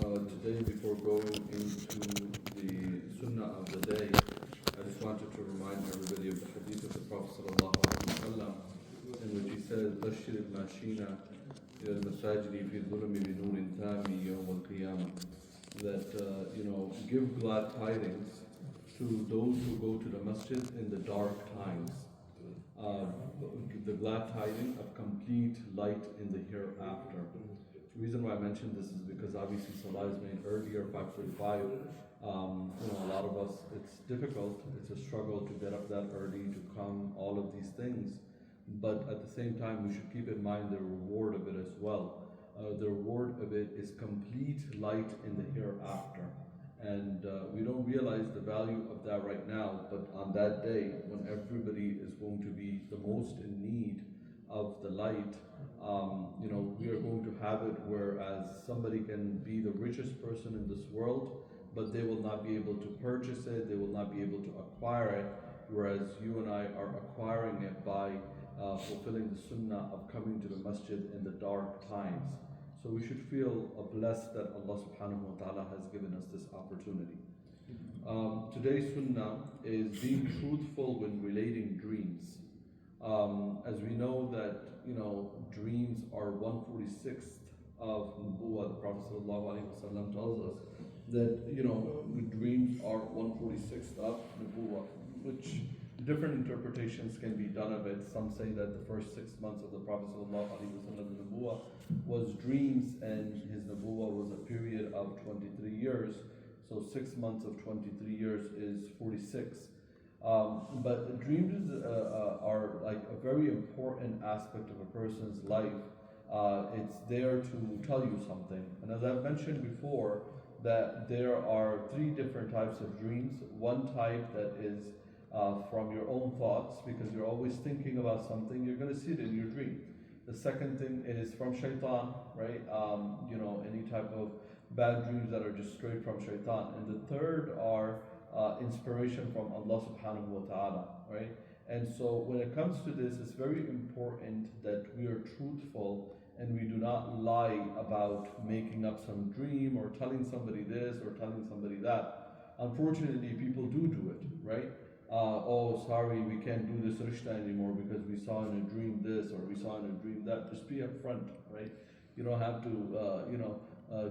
Today, before going into the Sunnah of the day, I just wanted to remind everybody of the hadith of the Prophet ﷺ, in which he says, "Bashir al-mashina ila al-masajidi fi dhulumi bi nurin thami yawm al-qiyamah." That give glad tidings to those who go to the masjid in the dark times. Uh, the glad tidings of complete light in the hereafter. The reason why I mentioned this is because obviously Salah is made earlier, 5:45. A lot of us, it's difficult, it's a struggle to get up that early, to come, all of these things. But at the same time, we should keep in mind the reward of it as well. The reward of it is complete light in the hereafter. And we don't realize the value of that right now, but on that day, when everybody is going to be the most in need of the light, we are going to have it whereas somebody can be the richest person in this world, but they will not be able to purchase it, they will not be able to acquire it, whereas you and I are acquiring it by fulfilling the sunnah of coming to the masjid in the dark times. So we should feel blessed that Allah subhanahu wa ta'ala has given us this opportunity. Today's sunnah is being truthful when relating dreams. As we know that, dreams are 1/46 of Nubuwah. The Prophet ﷺ tells us that, dreams are 1/46 of Nubuwah, which different interpretations can be done of it. Some say that the first 6 months of the Prophet ﷺ, the Nubuwah, was dreams, and his Nubuwah was a period of 23 years. So 6 months of 23 years is 46. But dreams are like a very important aspect of a person's life. It's there to tell you something. And as I've mentioned before, that there are 3 different types of dreams. One type that is from your own thoughts, because you're always thinking about something, you're going to see it in your dream. The second thing is from shaitan, right? Any type of bad dreams that are just straight from shaitan. And the third are inspiration from Allah subhanahu wa ta'ala, right? And so when it comes to this, it's very important that we are truthful and we do not lie about making up some dream or telling somebody this or telling somebody that. Unfortunately, people do it, right? Sorry, we can't do this rishta anymore because we saw in a dream this or we saw in a dream that. Just be upfront, right? You don't have to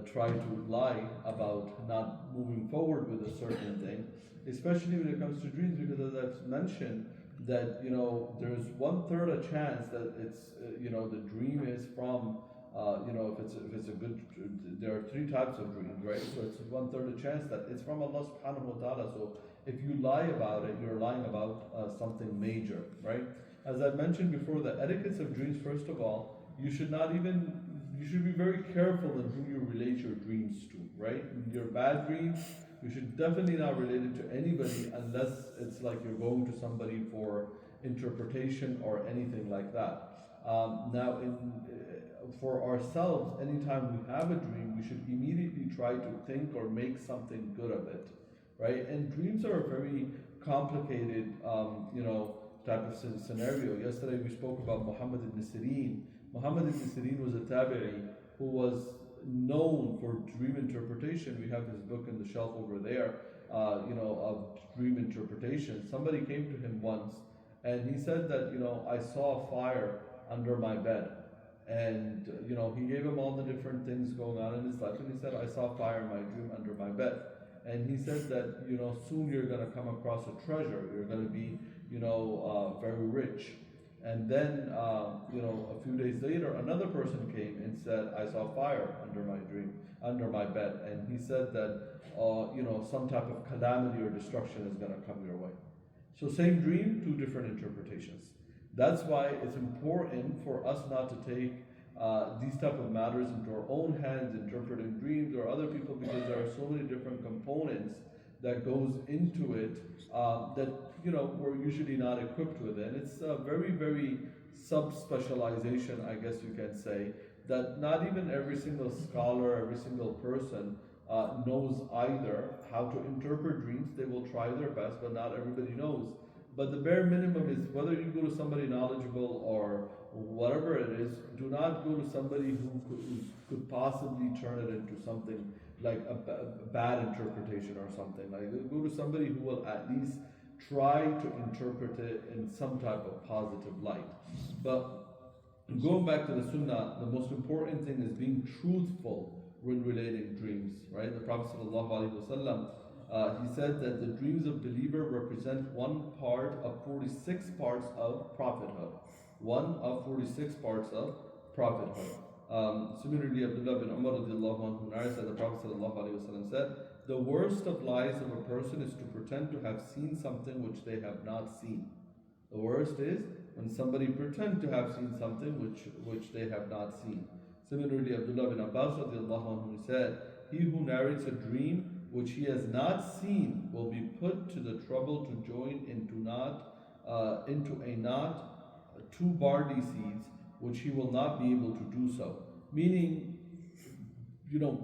try to lie about not moving forward with a certain thing, especially when it comes to dreams, because as I've mentioned, that there's 1/3 a chance that it's the dream is from if it's a good, there are 3 types of dreams, right? So it's 1/3 a chance that it's from Allah subhanahu wa ta'ala. So if you lie about it, you're lying about something major, right? As I mentioned before, the etiquettes of dreams, first of all, you should be very careful in who you relate your dreams to, right? Your bad dreams, you should definitely not relate it to anybody unless it's like you're going to somebody for interpretation or anything like that. For ourselves, anytime we have a dream, we should immediately try to think or make something good of it, right? And dreams are a very complicated, type of scenario. Yesterday we spoke about Muhammad ibn Sirin. Muhammad ibn Sirin was a tabi'i who was known for dream interpretation. We have his book in the shelf over there, of dream interpretation. Somebody came to him once and he said that, I saw a fire under my bed. And, he gave him all the different things going on in his life. And he said, I saw fire in my dream under my bed. And he said that, soon you're going to come across a treasure. You're going to be, very rich. And then, a few days later, another person came and said, I saw fire under my bed. And he said that, some type of calamity or destruction is going to come your way. So same dream, 2 different interpretations. That's why it's important for us not to take these type of matters into our own hands, interpreting dreams or other people, because there are so many different components that goes into it that we're usually not equipped with. And it's a very, very sub-specialization, I guess you can say, that not even every single scholar, every single person knows either how to interpret dreams. They will try their best, but not everybody knows. But the bare minimum is, whether you go to somebody knowledgeable or whatever it is, do not go to somebody who's could possibly turn it into something like a bad interpretation or something. Like go to somebody who will at least try to interpret it in some type of positive light. But going back to the Sunnah, the most important thing is being truthful when relating dreams, right? The Prophet ﷺ, he said that the dreams of believer represent one part of 46 parts of prophethood. One of 46 parts of prophethood. Similarly, Abdullah bin Umar radiallahu anhu narrates that the Prophet ﷺ said, the worst of lies of a person is to pretend to have seen something which they have not seen. The worst is when somebody pretend to have seen something which they have not seen. Similarly, Abdullah bin Abbas radiallahu anhu said, he who narrates a dream which he has not seen will be put to the trouble to join into a knot two barley seeds, which he will not be able to do so. Meaning,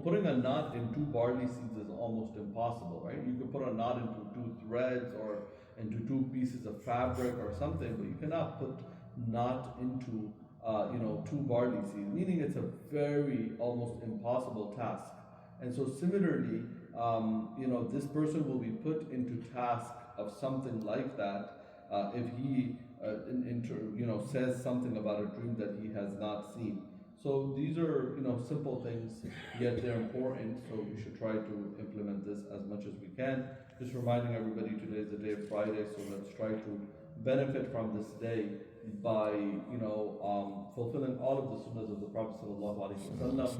putting a knot in two barley seeds is almost impossible, right? You could put a knot into two threads or into two pieces of fabric or something, but you cannot put knot into, two barley seeds, meaning it's a very almost impossible task. And so similarly, this person will be put into task of something like that if he, says something about a dream that he has not seen. So these are, simple things, yet they're important. So we should try to implement this as much as we can. Just reminding everybody today is the day of Friday, so let's try to benefit from this day by, fulfilling all of the sunnahs of the Prophet sallallahu alaihi wasallam.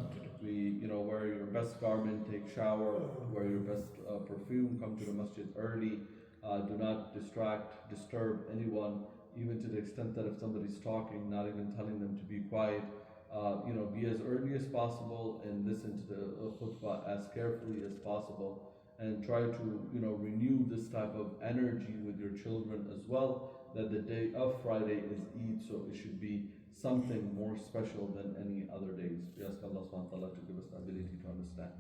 We, wear your best garment, take shower, wear your best perfume, come to the masjid early. Do not disturb anyone, even to the extent that if somebody's talking, not even telling them to be quiet. Be as early as possible and listen to the khutbah as carefully as possible, and try to renew this type of energy with your children as well, that the day of Friday is Eid, so it should be something more special than any other days. We ask Allah subhanahu wa ta'ala to give us the ability to understand.